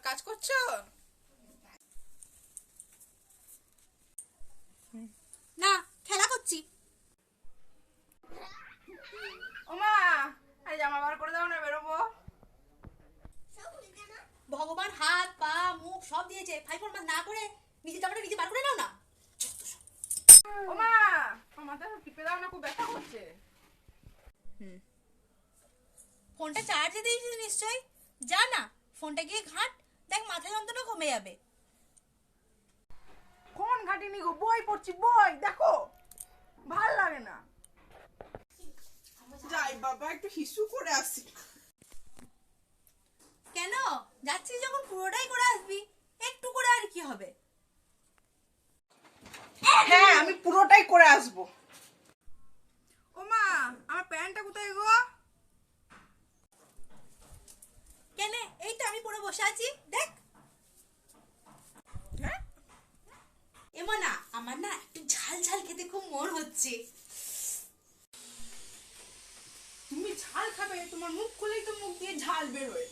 কাজ করছো? না, খেলা করছি। ওমা, আরে জামা বার করে দাও না, বেরোবো। ভগবান হাত পা মুখ সব দিয়েছে, ফাইফোর মাছ না করে নিজে জামাটা নিজে বার করে নাও না। ওমা, মাথা টিপে দাও না, খুব ব্যথা করছে। ফোনটা চার্জে দিয়েছিস নিশ্চয়ই। যা না, ফোনটা গিয়ে ঘাট, দেখ মাথা যন্ত্রণা কমে যাবে। ফোন ঘাটিনি গো, বই পড়ছি, বই দেখো, ভাল লাগে না। যাই বাবা, একটু হিসু করে আসি। কেন যাচ্ছিস যখন পুরোটাই করে আসবি, একটু করে আর কি হবে। হ্যাঁ, আমি পুরোটাই করে আসবো। ওমা, আমার প্যান্টটা কোথায় গো? কেন, এই তো আমি পরে বসে আছি, দেখ। হ্যাঁ, এমা না, আমার না একটু ঝাল ঝাল খেতে খুব মন হচ্ছে। তুমি ঝাল খাবে? তোমার মুখ খুলেই তো মুখ দিয়ে ঝাল বেরোয়।